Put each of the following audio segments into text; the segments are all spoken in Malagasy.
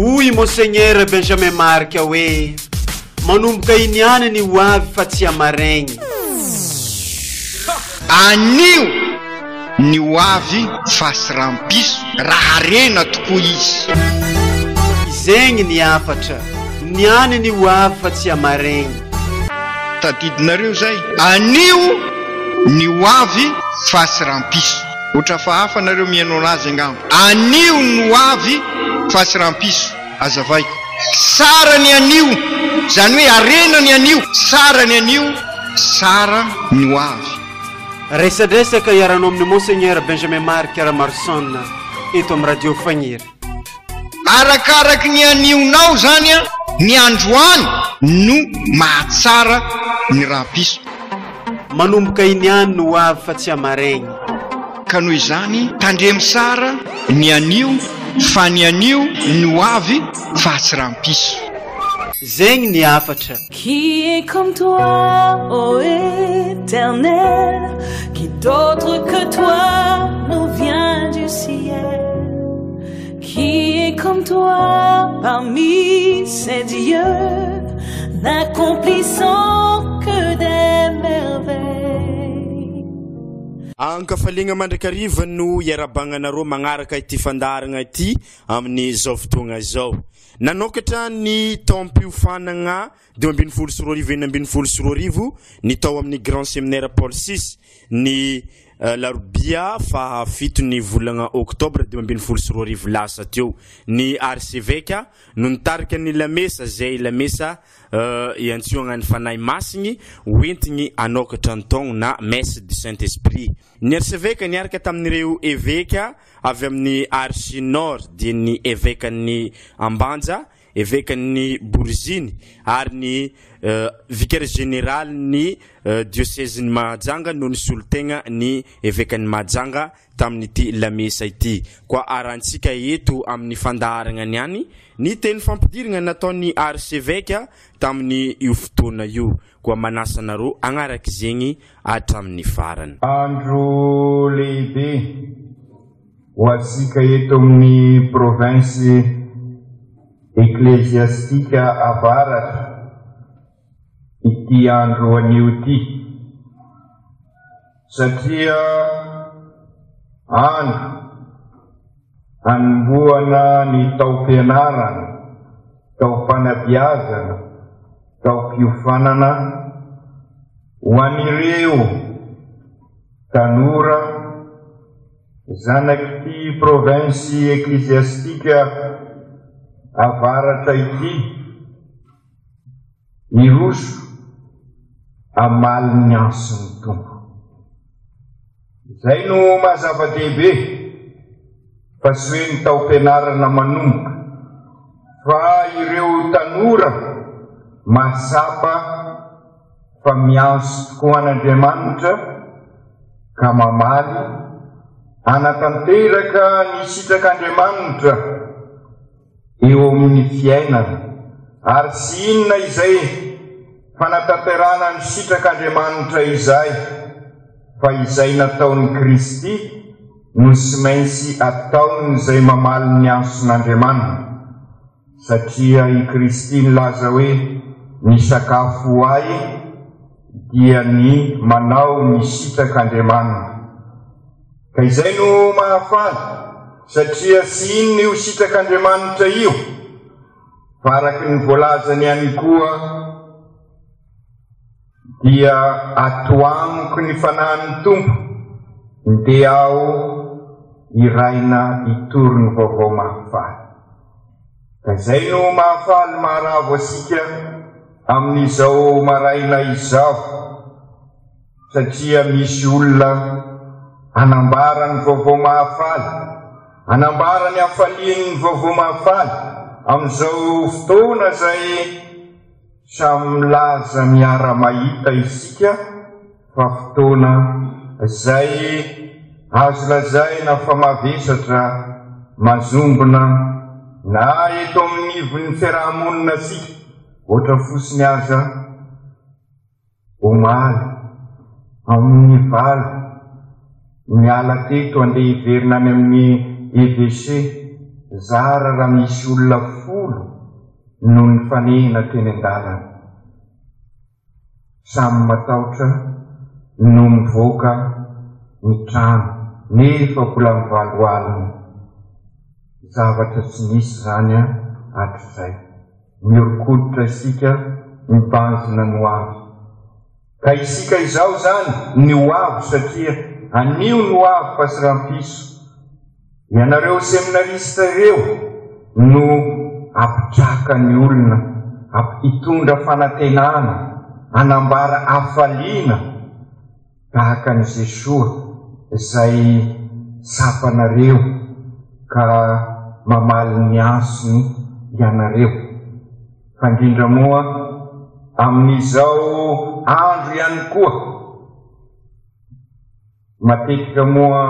Oy Monseigneur Benjamin Marc hoe manomboka iniany ny ho avy fa tsy amaregny. Anio ny ho avy fa sy rampiso raha rena tokoa izy. Izegny ny afatra, niany ny ho avy fa tsy amaregny. Tadidinareo zay, anio ny ho avy fa sy rampiso. Otra fa hafa nareo mihaino anazy angamba. Anio ny ho avy fa sy rampiso. Azavay, sara ny anio, zany hoe arena ny anio, sara ny anio, sara ny ho avy. Resadresaka iaranao amin'ny Monseigneur Benjamin Marc Ramarson eto amin'ny radio Fagniry. Arakaraky ny anionao zany a, ny androany no mahatsara ny rampiso. Manomboka iniany no ho avy fa tsy amaregny. Ka noho izany tandremy sara ny anio fa ny anio ny ho avy fa tsy rampiso. Zegny ny afatra. Qui est comme toi, ô Éternel, qui d'autre que toi nous vient du ciel? Qui est comme toi parmi ces dieux, n'accomplissant que des merveilles? Ankafaliagna mandrakariva no iarabagnanareo magnaraka ity fandaragna ity amin'ny zao fotoagna zao. Nanokatra ny taom-piofanagna 2024 ny tao amin'ny Grand Séminaire Paul VI ny larobia fahafito ny volagna Oktobra 2024 lasa teo. Ny arcevêque no nitarika ny lamesa zay lamesa iantsoagna ny fanahy masigny hoentigny anokatra ny taogno na messe du Saint-Esprit. Ny arcevêque niaraka tamin'ireo évêque avy amin'ny Arche Nord dia ny évêque ny Ambanja, évêque ny Borziny ary ny vicaire général ny diocèse ny Mahajanga no nisolotegna ny évêque ny Mahajanga tamin'ity lamesa ity. Koa arantsika eto amin'ny fandaharagna niany ny teny fampidiragna nataon'ny arcevêque tamin'ny io fotoana io. Koa manasa nareo agnaraky zegny hatramin'ny farany. Andro lehibe ho antsika eto amin'ny province ecclésiastika avaratra ity andro anio ity, satria andro anomboana ny tao-pianarana, tao-fanabeazana, tao-piofanana ho an'ireo tanora zanak'ity province ecclésiastika avaratra ity, iroso amaly ny anson'ny tompo. Zay no mahazava-dehibe fa sy hoe ny tao-pianarana manomboka fa ireo tanora masapa fa mianso tokoa an'Andriamanitra ka mamaly anatanteraka ny sitrak'Andriamanitra eo amin'ny fiainana, ary sy inona izay fanatanterana ny sitrak'Andriamanitra izay fa izay nataon'ny Kristy no sy maintsy ataony izay mamaly ny anson'Andriamanitra, satria i Kristy nilaza hoe ny sakafo ahy dia ny manao ny sitrak'Andriamanitra. Ka izay no mahafaly, satria sy inona io sitrak'Andriamanitra io fa araky ny voalazany ihany koa dia atoamiko ny fanahin'ny tompo ndeha aho iraina itory ny vaovao mahafaly. Ka izay no mahafaly maharavo asika amin'izao maraina izao, satria misy olona anambara ny vaovao mahafaly, anambara ny hafalian'ny vaovao mahafaly amin'izao fotoana zay samy milaza miara-mahita isika fa fotoana zay azo lazaina fa mavesatra mazombona na eto amin'ny ivon'ny fiarahamonina sika, ohatra fosiny aza omaly amin'ny valo miala teto andeha hiverina any amin'ny EVC zara raha misy olona no ny fanehina teny an-dalana. Samy matahotra no mivoaka ny trano nefa mbola mivaloalina. Zavatra tsy nisy zany hatrizay. Miorikoditra isika mibanjina ny hoavy. Ka isika izao zany ny hoavy satria anio ny hoavy fasiram-piso. Ianareo seminarista ireo no apitraka ny olona, hitondra fanantenana, anambara hafaliana tahaka ny Jesoa izay sapanareo ka mamaly ny asony ianareo. Fandrindra moa amin'izao andro ihany koa, matetika moa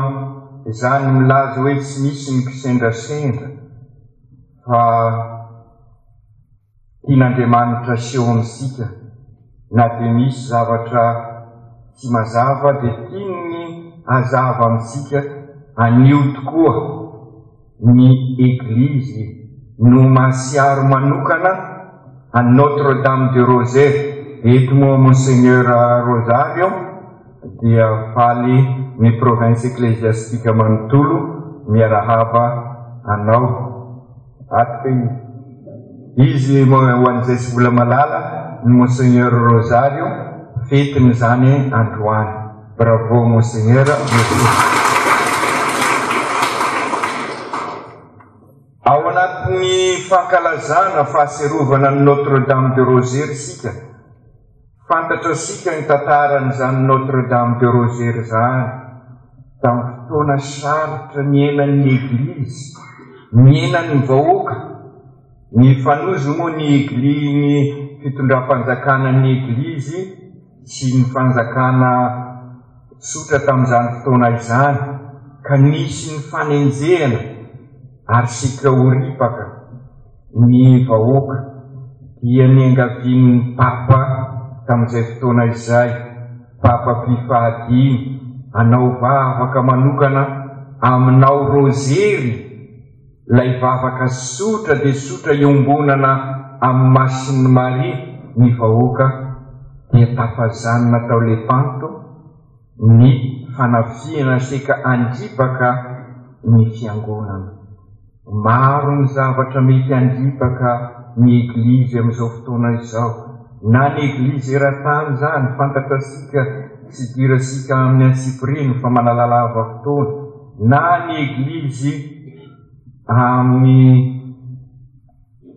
izany milaza hoe tsy misy ny kisendrasendra fa tian'Andriamanitra seho amintsika, na dia misy zavatra tsy mazava dia tiany hazava amintsika. Anio tokoa ny Eglizy no masiaro manokana a Notre Dame de Rosaire. Eto moa Monseigneur Rosario dia faly ny province ecclésiastique manontolo miarahaba anao. Atka izy ho an'izay tsy vola malala ny Monseigneur Rosario fetiny zany androany. Bravo Monseigneur. Ao anatin'ny fankalazana fahaserovana ny Notre Dame de Rosaire sika, fantatra sika ny tantaran'izany Notre Dame de Rosaire zany. Tamin'ny fotoana sarotra niainan'ny Eglizy, niainan'ny vahoaka. Ny fanozo moa ny Eglizy, ny fitondram-panjakanan'ny Eglizy sy ny fanjakana sotra tamin'izany fotoana izany, ka nisy ny fanenjehana ary sika horipaka ny vahoaka dia niangavian'ny Papa tamin'izay fotoana izay, Papa Pie fahadimy, anao vavaka manokana aminao rozery, lay vavaka sotra dia sotra iombonana amin'ny masin'ny Maria. Ny vahoaka dia tafazanona tao Lepanto ny fanafiana sika andripaka ny fiangonana. Maro ny zavatra mety andripaka ny Eglizy amin'izao fotoana izao, na ny Eglizy eran-tany zany fantatra sika tsy dirasika amin'ny Antsipriny fa manalalava fotoana, na ny Eglizy amin'ny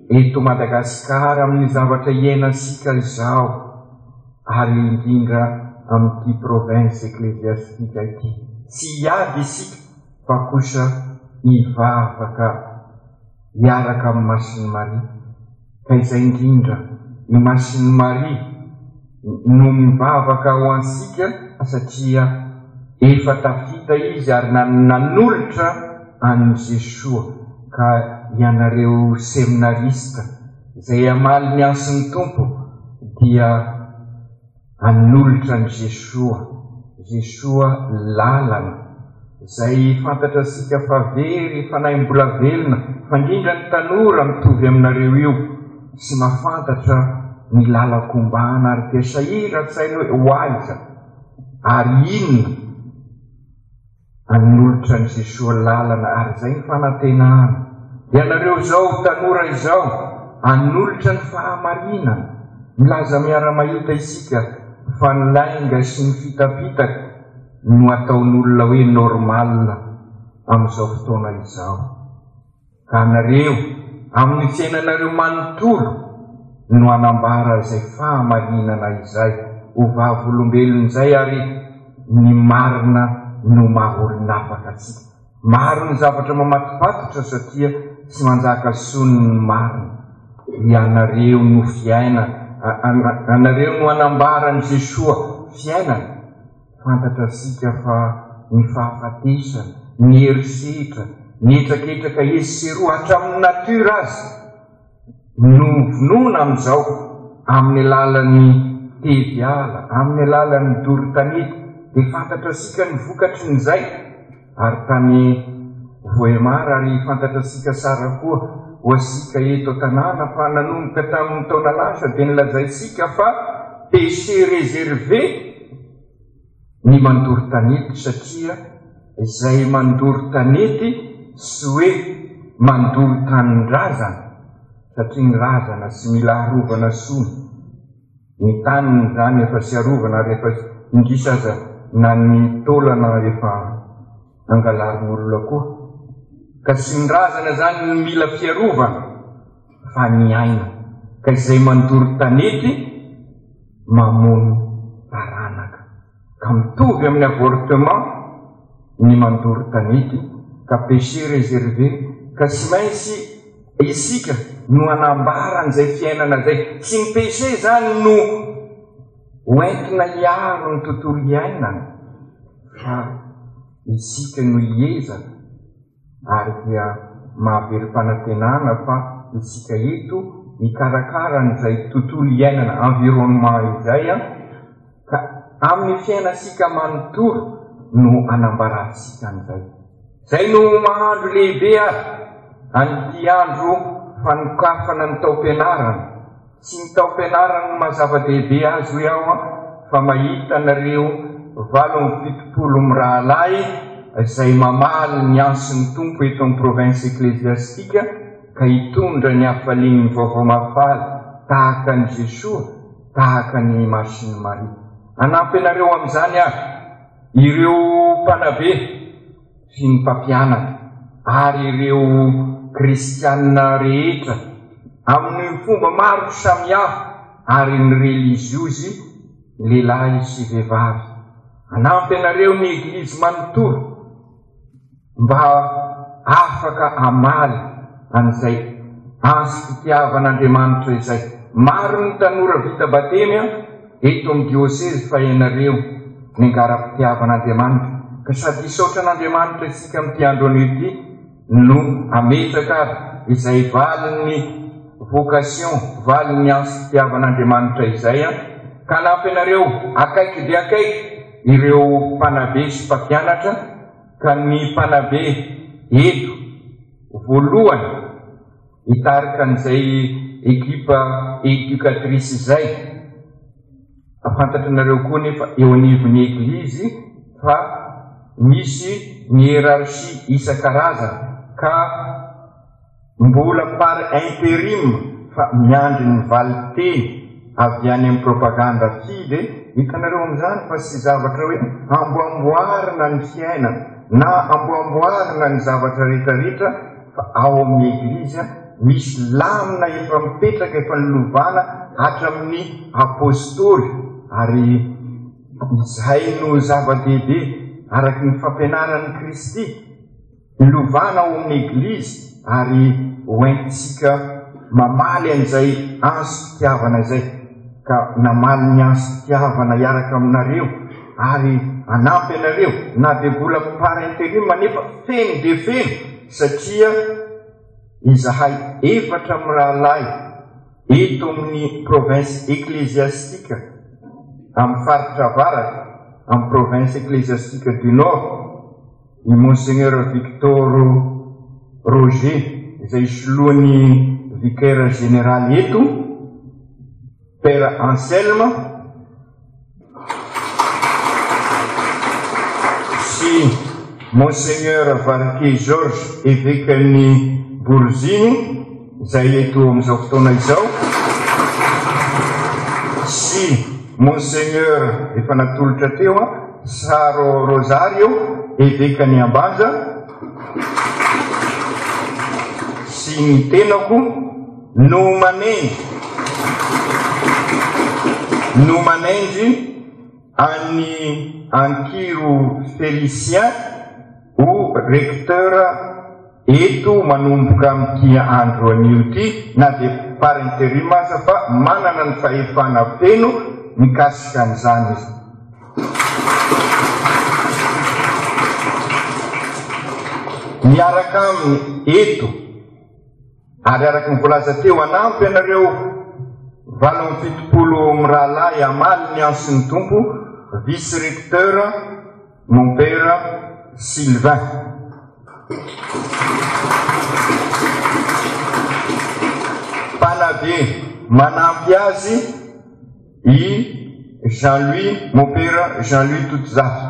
eto Madagasikara amin'ny zavatra iainasika izao, ary indrindra amin'ity province ecclésiastique ity. Tsy hiady isika fa kosa hivavaka hiaraka amin'ny masin'ny Maria. Ka izay indrindra ny masin'ny Maria no mivavaka ho ansika satria efa tafita izy ary nanolotra an'i Jesoa. Ka ianareo seminarista izay amaly ny ansin'ny Tompo dia anolotra an'i Jesoa. Jesoa lalana izay fantatra sika fa very fanahy mbola velona, fa indrindra ny tanora mitovy aminareo io tsy mahafantatra ny lala-kombana ary dia sahira tsainy hoe hoaiza ary inona. Anolotra an'i Jesoa lalana ary zay ny fanantenana. Ianareo zao tanora izao anolotra ny fahamarinana, milaza miara-mahita isika fa ny lainga sy ny fitapitaka no ataon'olona hoe normal amin'izao fotoana izao. Ka anareo amin'ny fiainanareo manontolo no anambara izay fahamarinana izay ho vavolombelona izay, ary ny marina no maha-olon'afaka atsika. Maro ny zavatra mamatipatotra satria tsy manjaka soniny marina. Ianareo no fiaina, anareo no anambaran'i Jesoa fiainana. Fantatra sika fa ny fahafatesana, ny herisetra, ny etraketraka eseroa hatramin'ny natiora azy no vonona amin'izao amin'ny alalan'ny teviala, amin'ny alalan'ny doro-tanety. Dia fantatra sika ny vokatry n'izay, ary tany Voemara ary fantatra sika sara koa ho asika eto tanàna fa nanomboka tamin'ny taona lasa dia nilazaisika fa péché réservé ny mandory tanety satria izay mandory tanety sy hoe mandory tanin-drazana satria ny razana sy mila arovana sony ny taniny zany efa sy arovana rehefa indrisa aza na ny taolana efa angalarin'olona koa ka sy ny razana zany ny mila fiarovana fa ny aina ka izay mandory tanety mamono taranaka ka mitovy amin'ny avortement ny mandory tanety ka péché réservé ka sy maintsy isika no anambaran'izay fiainana zay sy ny péché zany no hoentina hiaro ny tontolo iainana fa isika no hiezaka ary dia mahavery-panantenana fa isika eto hikarakara n'izay tontolo iainana environnement izay ka amin'ny fiainasika manontolo no anambarantsika an'izay zay no mahandro lehibe ary an'ity andro fanokafana ny tao-pianarana sy ny tao-pianarana no mazava-dehibe azy hoe ao fa mahita nareo 7 mirahalahy izay mamaly ny ansy ny tompo eto amin'ny province ecclésiastika ka hitondra ny hafalian'ny vaovao mafaly tahaka ny Jesosy tahaka ny Masiny Maria. Anampy anareo amin'izany ary ireo mpanabe sy ny mpampianatra ary ireo kristianina rehetra amin'ny fomba maro samihafa ary ny religiozy lehilahy sy vehivavy. Anampy anareo ny eglizy manontolo mba afaka amaly an'izay ansy fitiavan'Andriamanitra izay. Maro ny tanora vita batemy eto amin'ny diocèse fa ianareo ny angara-pitiavan'Andriamanitra ka sady hisaotra an'Andriamanitra isika amin'ity andro an'ity no ametraka izay valin'ny vocation valin'ny ansy fitiavan'Andriamanitra izay ka anampy anareo akaiky dia akaiky ireo mpanabe sy mpampianatra ka ny mpanabe eto voalohany hitarika an'izay ekipa éducatrice izay afantatranareo koa nefa eo anivon'ny eglizy fa misy ny hierarchie isan-karazana ka mbola par intérim fa miandry ny valiteny avy any amin'ny propaganda fide. Hitanareo amin'izany fa sy zavatra hoe amboamboarina ny fiainana na amboamboarina ny zavatra rehetrarehetra fa ao amin'ny eglizy misy lamina efa mipetraka efa nilovana hatramin'ny apôstôly ary izay no zava-dehibe araky ny fampianaran'ny Kristy nilovana ao amin'ny eglizy ary hoentisika mamaly an'izay ansy fitiavana izay ka namaly ny ansy fitiavana iaraka aminareo ary anampy anareo na dia mbola par intérim nefa feno dia feno satria izahay 4 mirahalahy eto amin'ny province ecclésiastique amin'ny faritra avaraky amin'ny province ecclésiastique du Nord i Monseigneur Victor Roger izay soloany vicaire général eto, Père Anselme sy Monseigneur Varquet Georges évêque ny Borziny izay eto amin'izao fotoana izao sy Monseigneur efa natolotra teo Saro Rosario évêque ny Ambanja sy ny tenako Nomanendy any Ankiro Félicien o recteur eto manomboka amin'ity andro anio ity na dia par intérim aza fa manana ny fahefana feno mikasika an'izany izy. Miaraka aminy eto ary araky ny voalaza teo anampy ianareo 7 mirahalahy amaly ny ansin'ny tompo vice recteur mon père Sylvain dia manampy azy i Jean-Louis Mopera Jean-Louis Totozafa.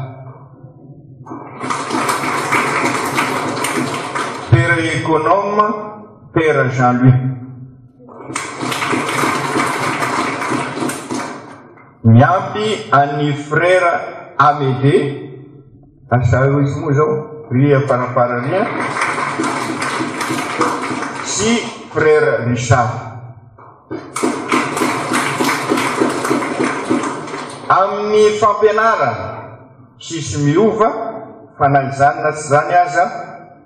Pera économe Pera Jean-Louis. Miampy any frère Amédée, asa izy moa zao ria parapararia, sy frère Richard. Amin'ny fampianarana sisy miova fa na izany na tsy zany aza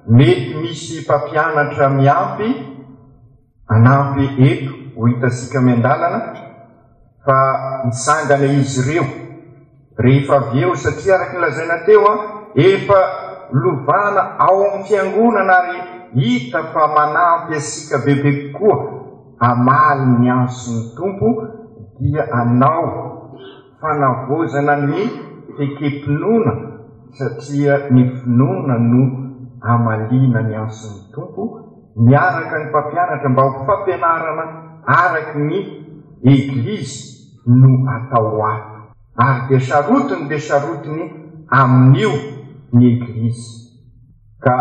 mety misy mpampianatra miampy anampy eto ho hitasika miandalana fa misangana izy ireo rehefa avy eo satria araky lazaina teo efa lovana ao amin'ny fiangonana ary hita fa manampy asika bebe kokoa amaly ny ansony tompo dia anao fanavozana ny fekepinoana satria ny finoana no amalina ny ansony tompo miaraka ny mpampianatra mba ho fampianarana araky ny eglizy no atao ato ary de sarotiny amin'io ny eglizy ka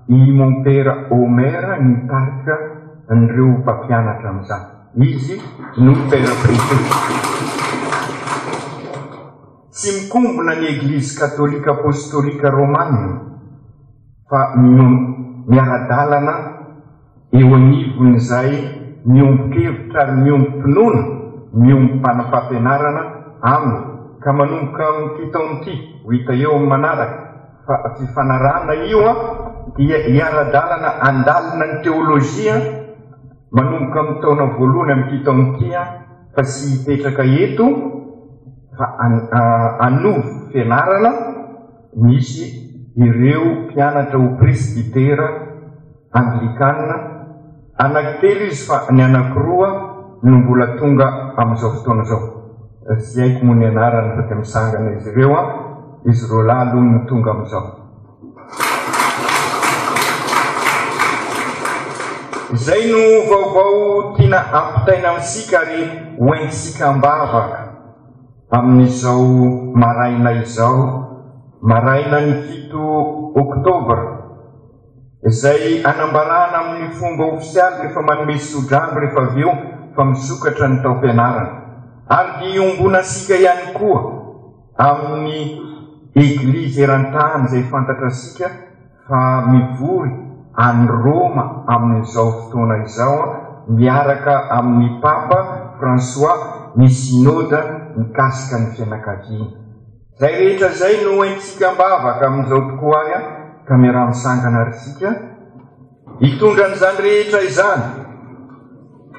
i Mompera Omera nitarika nireo mpampianatra amin'izany izy no pera préfet. Tsy mikombona ny eglizy katolika apostolika romana fa miara-dalana eo anivon'izay miombon-kevitra ary miombom-pinoana miombom-panam-pampianarana aminy ka manomboka amin'ity taon'ity ho hita eo amin'ny manaraka fa fifanarana io dia hiara-dalana andalina ny teolojia manomboka amin'ny taona voalohany amin'ity taon'ity fa sy hipetraka eto fa anovo fianarana misy ireo mpianatra ho presbitera anglikana anankitelo izy fa ny anankiroa no mbola tonga amin'izao fotoana zao. Tsy haiko moa ny anarany fa dia misangana izy ireo izy roa lahy aloha no tonga amin'izao. Izay no vaovao tiana ampitaina amintsika ary hoentsika ambavaka amin'izao maraina izao, maraina ny 7 Oktobra, izay anambarana amin'ny fomba ofisialy rehefa manome sodrano rehefa avy eo fa misokatra ny taom-pianarana ary iombonasika ihany koa amin'ny eglizy eran-tany izay fantatrasika fa mivory any Roma amin'izao fotoana izao miaraka amin'ny Papa François ny synode mikasika ny fianakaviana. Zay rehetra zay no entsika mbavaka amin'izao tokoa ary ka miara-misangana arisika hitondra an'izany rehetra izany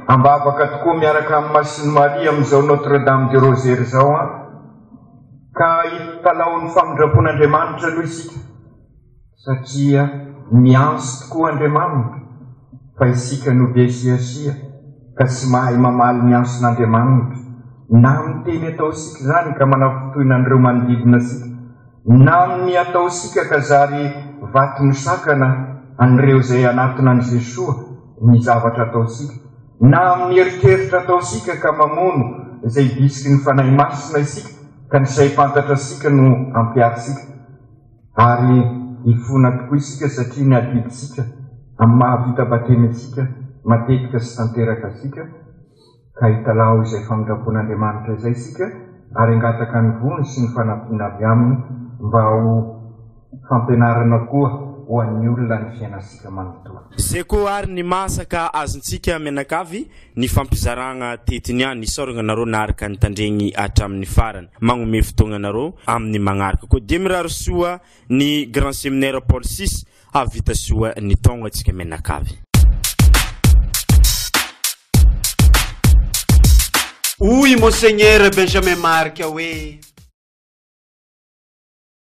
ambavaka tokoa miaraka amin'ny Masiny Maria amin'izao Notre Dame de Rosaire zao ka hitalao ny famindrapon'Andriamanitra aloha isika satria mianso tokoa Andriamanitra fa isika no desiasia ka tsy mahay mamaly mianson'Andriamanitra na amin'ny teny ataosika zany ka manafotoina an'ireo manodidina asika na amin'ny ataosika ka zary vaty misakana an'ireo izay anatina an' Jesoa ny zavatra ataosika na amin'ny eritreritra ataosika ka mamono izay disiky ny fanahy masina isika ka ny say fantatra asika no ampiarisika ary ifona tokoa isika satria ny adidisika amin'ny mahavita batemy asika matetika sy tanteraka asika ka hitalao izay famindrapon'Andriamanitra izay isika ary angataka ny vony sy ny fanampiana avy aminy mba ho fampianarana koa ho an'ny olona ny fiainasika manontolo. Zay koa ary ny masaka azontsika menakavy ny fampizaragna tetiny any isaoragna nareo naharaka ny tandregny hatramin'ny farany magnome fotoagna nareo amin'ny magnaraka koa dia mirary soa ny Grand Séminaire Paul VI avita soa ny taogna atsika menakavy. Oui, Monseigneur Benjamin Marc, oui.